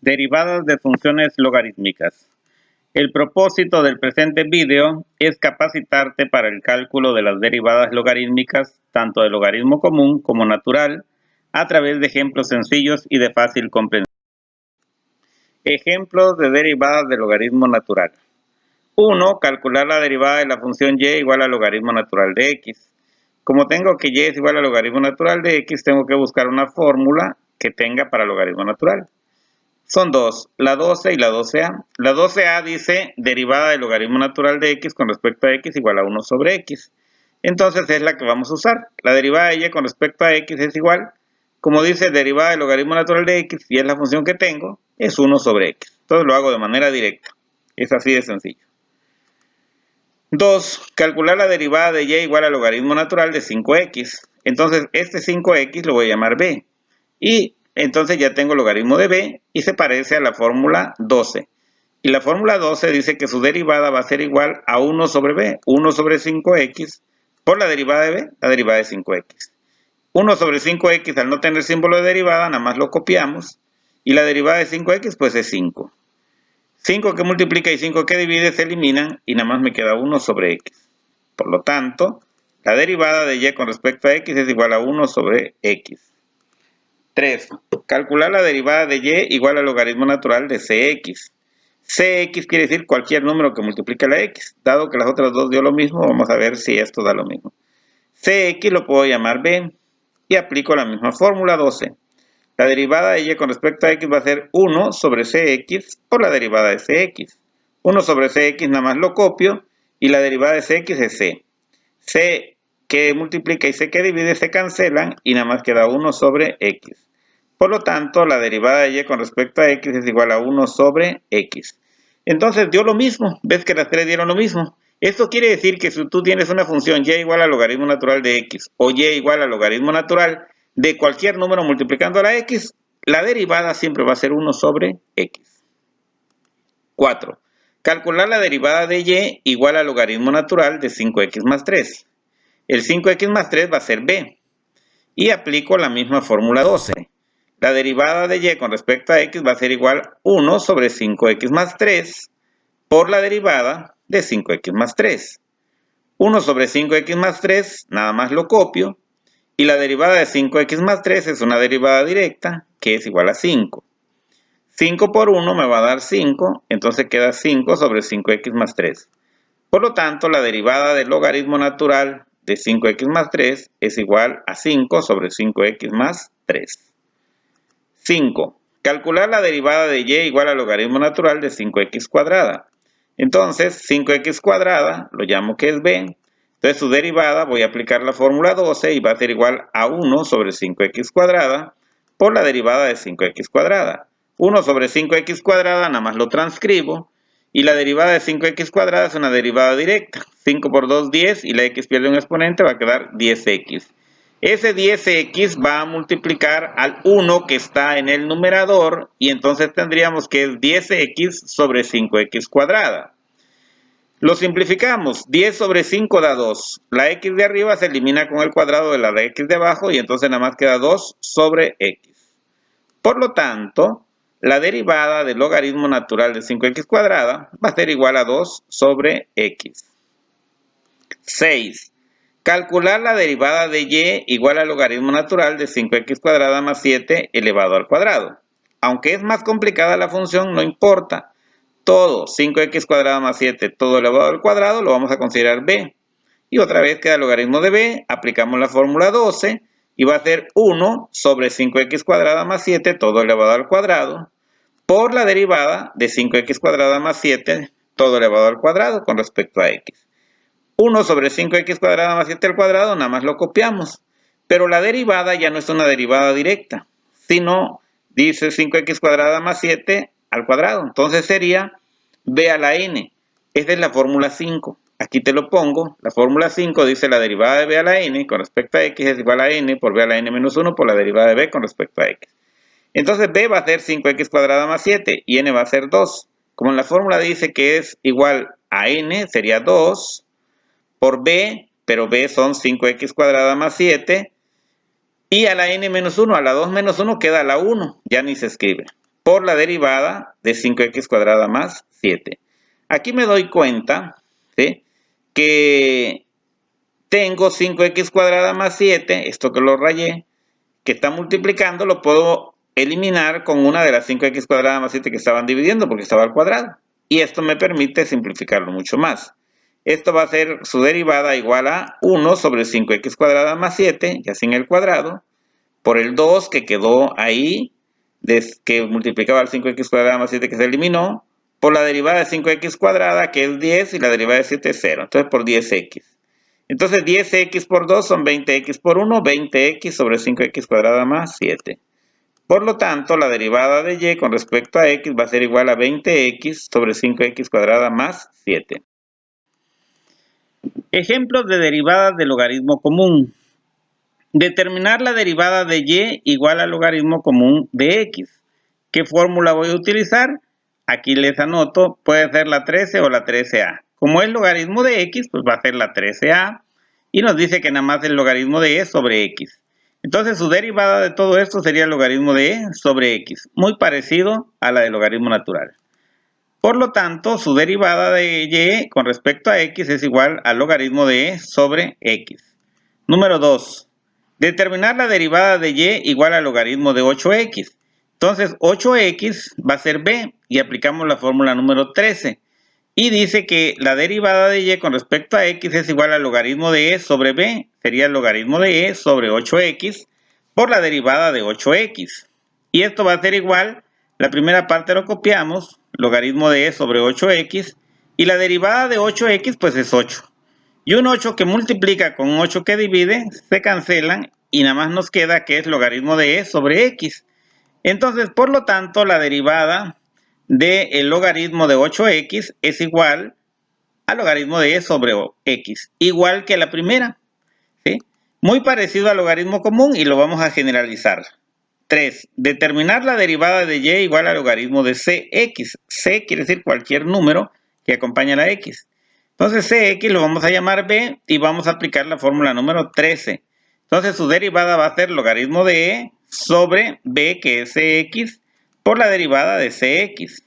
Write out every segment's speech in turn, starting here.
Derivadas de funciones logarítmicas. El propósito del presente vídeo es capacitarte para el cálculo de las derivadas logarítmicas, tanto de logaritmo común como natural, a través de ejemplos sencillos y de fácil comprensión. Ejemplos de derivadas de logaritmo natural. 1. Calcular la derivada de la función y igual al logaritmo natural de x. Como tengo que y es igual al logaritmo natural de x, tengo que buscar una fórmula que tenga para logaritmo natural. Son dos, la 12 y la 12a. La 12a dice derivada del logaritmo natural de x con respecto a x igual a 1 sobre x. Entonces es la que vamos a usar. La derivada de y con respecto a x es igual, como dice derivada del logaritmo natural de x, y es la función que tengo, es 1 sobre x. Entonces lo hago de manera directa. Es así de sencillo. 2. Calcular la derivada de y igual al logaritmo natural de 5x. Entonces este 5x lo voy a llamar b. Y entonces ya tengo el logaritmo de b y se parece a la fórmula 12. Y la fórmula 12 dice que su derivada va a ser igual a 1 sobre b, 1 sobre 5x, por la derivada de b, la derivada de 5x. 1 sobre 5x al no tener símbolo de derivada, nada más lo copiamos. Y la derivada de 5x pues es 5. 5 que multiplica y 5 que divide se eliminan y nada más me queda 1 sobre x. Por lo tanto, la derivada de y con respecto a x es igual a 1 sobre x. 3. Calcular la derivada de y igual al logaritmo natural de cx. Cx quiere decir cualquier número que multiplique la x. Dado que las otras dos dio lo mismo, vamos a ver si esto da lo mismo. Cx lo puedo llamar b y aplico la misma fórmula 12. La derivada de y con respecto a x va a ser 1 sobre cx por la derivada de cx. 1 sobre cx nada más lo copio y la derivada de cx es c. C que multiplica y c que divide se cancelan y nada más queda 1 sobre x. Por lo tanto, la derivada de y con respecto a x es igual a 1 sobre x. Entonces dio lo mismo, ves que las tres dieron lo mismo. Esto quiere decir que si tú tienes una función y igual al logaritmo natural de x o y igual al logaritmo natural de cualquier número multiplicando la x, la derivada siempre va a ser 1 sobre x. 4. Calcular la derivada de y igual al logaritmo natural de 5x más 3. El 5x más 3 va a ser b. Y aplico la misma fórmula 12. La derivada de y con respecto a x va a ser igual a 1 sobre 5x más 3 por la derivada de 5x más 3. 1 sobre 5x más 3, nada más lo copio. Y la derivada de 5x más 3 es una derivada directa que es igual a 5. 5 por 1 me va a dar 5, entonces queda 5 sobre 5x más 3. Por lo tanto, la derivada del logaritmo natural de 5x más 3 es igual a 5 sobre 5x más 3. 5. Calcular la derivada de y igual al logaritmo natural de 5x cuadrada. Entonces, 5x cuadrada, lo llamo que es b. Entonces, su derivada, voy a aplicar la fórmula 12 y va a ser igual a 1 sobre 5x cuadrada por la derivada de 5x cuadrada. 1 sobre 5x cuadrada, nada más lo transcribo. Y la derivada de 5x cuadrada es una derivada directa. 5 por 2, 10, y la x pierde un exponente, va a quedar 10x. Ese 10x va a multiplicar al 1 que está en el numerador, y entonces tendríamos que es 10x sobre 5x cuadrada. Lo simplificamos, 10 sobre 5 da 2. La x de arriba se elimina con el cuadrado de la de x de abajo, y entonces nada más queda 2 sobre x. Por lo tanto, la derivada del logaritmo natural de 5x cuadrada va a ser igual a 2 sobre x. 6. Calcular la derivada de y igual al logaritmo natural de 5x cuadrada más 7 elevado al cuadrado. Aunque es más complicada la función, no importa. Todo 5x cuadrada más 7, todo elevado al cuadrado, lo vamos a considerar b. Y otra vez queda el logaritmo de b, aplicamos la fórmula 12 y va a ser 1 sobre 5x cuadrada más 7, todo elevado al cuadrado, por la derivada de 5x cuadrada más 7, todo elevado al cuadrado con respecto a x. 1 sobre 5x cuadrada más 7 al cuadrado, nada más lo copiamos. Pero la derivada ya no es una derivada directa, sino dice 5x cuadrada más 7 al cuadrado. Entonces sería b a la n. Esa es la fórmula 5. Aquí te lo pongo. La fórmula 5 dice la derivada de b a la n con respecto a x es igual a n por b a la n menos 1 por la derivada de b con respecto a x. Entonces b va a ser 5x cuadrada más 7 y n va a ser 2. Como en la fórmula dice que es igual a n, sería 2 por b, pero b son 5x cuadrada más 7, y a la n menos 1, a la 2 menos 1 queda la 1, ya ni se escribe. por la derivada de 5x cuadrada más 7. Aquí me doy cuenta, ¿sí?, que tengo 5x cuadrada más 7, esto que lo rayé, que está multiplicando, lo puedo eliminar con una de las 5x cuadrada más 7 que estaban dividiendo porque estaba al cuadrado. Y esto me permite simplificarlo mucho más. Esto va a ser su derivada igual a 1 sobre 5x cuadrada más 7, ya sin el cuadrado, por el 2 que quedó ahí, que multiplicaba el 5x cuadrada más 7 que se eliminó, por la derivada de 5x cuadrada que es 10 y la derivada de 7 es 0. Entonces por 10x. Entonces 10x por 2 son 20x por 1, 20x sobre 5x cuadrada más 7. Por lo tanto, la derivada de y con respecto a x va a ser igual a 20x sobre 5x cuadrada más 7. Ejemplos de derivadas de logaritmo común. Determinar la derivada de y igual al logaritmo común de x. ¿Qué fórmula voy a utilizar? Aquí les anoto, puede ser la 13 o la 13a. Como es logaritmo de x, pues va a ser la 13a. Y nos dice que nada más el logaritmo de e sobre x. Entonces su derivada de todo esto sería el logaritmo de e sobre x. Muy parecido a la del logaritmo natural. Por lo tanto, su derivada de y con respecto a x es igual al logaritmo de e sobre x. Número 2. Determinar la derivada de y igual al logaritmo de 8x. Entonces 8x va a ser b y aplicamos la fórmula número 13. Y dice que la derivada de y con respecto a x es igual al logaritmo de e sobre b. Sería el logaritmo de e sobre 8x por la derivada de 8x. Y esto va a ser igual, la primera parte lo copiamos, logaritmo de e sobre 8x. Y la derivada de 8x pues es 8. Y un 8 que multiplica con un 8 que divide, se cancelan y nada más nos queda que es logaritmo de e sobre x. Entonces, por lo tanto, la derivada del logaritmo de 8x es igual al logaritmo de e sobre x, igual que la primera, ¿sí? Muy parecido al logaritmo común y lo vamos a generalizar. 3. Determinar la derivada de y igual al logaritmo de cx. C quiere decir cualquier número que acompañe a la x. Entonces cx lo vamos a llamar b y vamos a aplicar la fórmula número 13. Entonces su derivada va a ser logaritmo de e sobre b, que es cx, por la derivada de cx.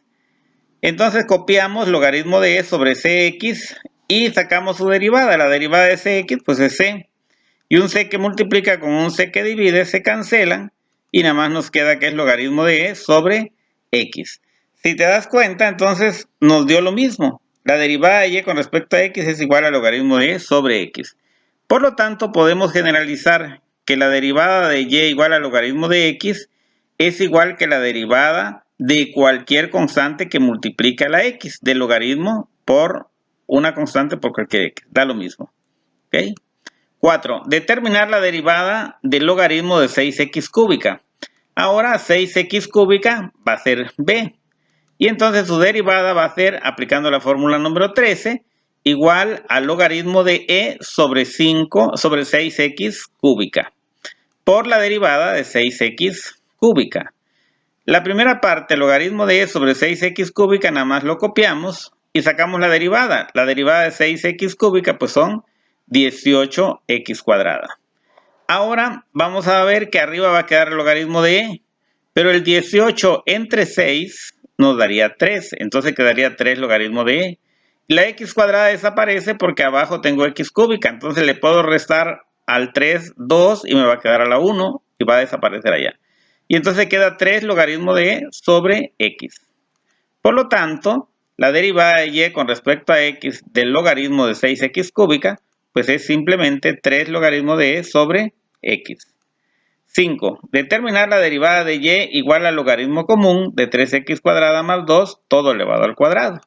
Entonces copiamos logaritmo de e sobre cx y sacamos su derivada. La derivada de cx pues es c. Y un c que multiplica con un c que divide se cancelan y nada más nos queda que es logaritmo de e sobre x. Si te das cuenta, entonces nos dio lo mismo. La derivada de y con respecto a x es igual al logaritmo de e sobre x. Por lo tanto, podemos generalizar que la derivada de y igual al logaritmo de x es igual que la derivada de cualquier constante que multiplique a la x, del logaritmo por una constante por cualquier x. Da lo mismo. ¿Ok? 4. Determinar la derivada del logaritmo de 6x cúbica. Ahora 6x cúbica va a ser b. Y entonces su derivada va a ser, aplicando la fórmula número 13, igual al logaritmo de e sobre 6x cúbica, por la derivada de 6x cúbica. La primera parte, el logaritmo de e sobre 6x cúbica, nada más lo copiamos y sacamos la derivada. La derivada de 6x cúbica pues son 18x cuadrada. Ahora vamos a ver que arriba va a quedar el logaritmo de e, pero el 18 entre 6 nos daría 3, entonces quedaría 3 logaritmo de e. La x cuadrada desaparece porque abajo tengo x cúbica, entonces le puedo restar al 3 2 y me va a quedar a la 1 y va a desaparecer allá. Y entonces queda 3 logaritmo de e sobre x. Por lo tanto, la derivada de y con respecto a x del logaritmo de 6x cúbica pues es simplemente 3 logaritmo de e sobre x. 5. Determinar la derivada de y igual al logaritmo común de 3x cuadrada más 2 todo elevado al cuadrado.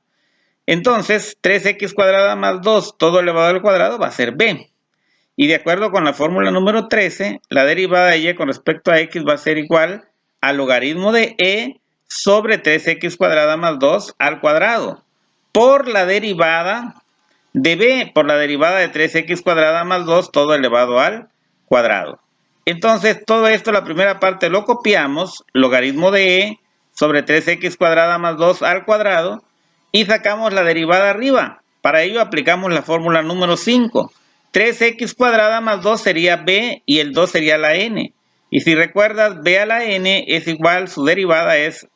Entonces, 3x cuadrada más 2 todo elevado al cuadrado va a ser b. Y de acuerdo con la fórmula número 13, la derivada de y con respecto a x va a ser igual al logaritmo de e sobre 3x cuadrada más 2 al cuadrado, por la derivada de b, por la derivada de 3x cuadrada más 2 todo elevado al cuadrado. Entonces, todo esto, la primera parte lo copiamos, logaritmo de e sobre 3x cuadrada más 2 al cuadrado, y sacamos la derivada arriba. Para ello aplicamos la fórmula número 5. 3x cuadrada más 2 sería b y el 2 sería la n. Y si recuerdas, b a la n es igual, su derivada es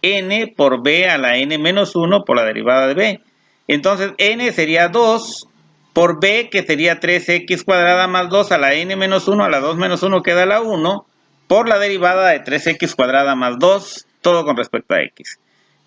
n por b a la n menos 1 por la derivada de b. Entonces n sería 2 por b, que sería 3x cuadrada más 2 a la n menos 1, a la 2 menos 1 queda la 1, por la derivada de 3x cuadrada más 2, todo con respecto a x.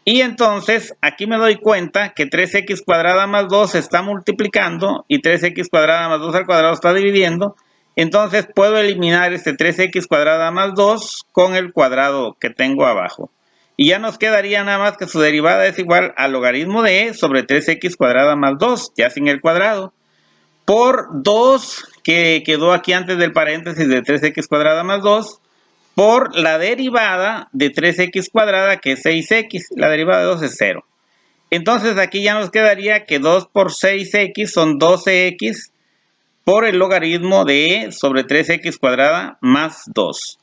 Y entonces aquí me doy cuenta que 3x cuadrada más 2 se está multiplicando y 3x cuadrada más 2 al cuadrado está dividiendo. Entonces puedo eliminar este 3x cuadrada más 2 con el cuadrado que tengo abajo. Y ya nos quedaría nada más que su derivada es igual al logaritmo de e sobre 3x cuadrada más 2, ya sin el cuadrado, por 2 que quedó aquí antes del paréntesis de 3x cuadrada más 2, por la derivada de 3x cuadrada, que es 6x. La derivada de 2 es 0. Entonces aquí ya nos quedaría que 2 por 6x son 12x por el logaritmo de e sobre 3x cuadrada más 2.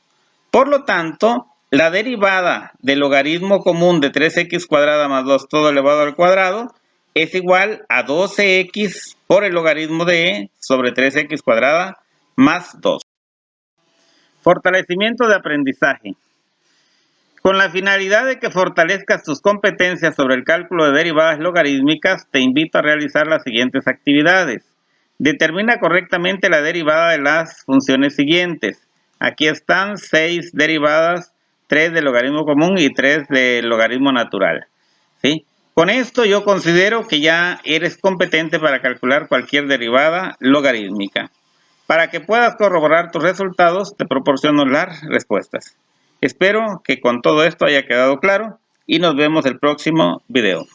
Por lo tanto, la derivada del logaritmo común de 3x cuadrada más 2 todo elevado al cuadrado es igual a 12x por el logaritmo de e sobre 3x cuadrada más 2. Fortalecimiento de aprendizaje. Con la finalidad de que fortalezcas tus competencias sobre el cálculo de derivadas logarítmicas, te invito a realizar las siguientes actividades. Determina correctamente la derivada de las funciones siguientes. Aquí están 6 derivadas, 3 del logaritmo común y 3 del logaritmo natural. ¿Sí? Con esto yo considero que ya eres competente para calcular cualquier derivada logarítmica. Para que puedas corroborar tus resultados, te proporciono las respuestas. Espero que con todo esto haya quedado claro y nos vemos el próximo video.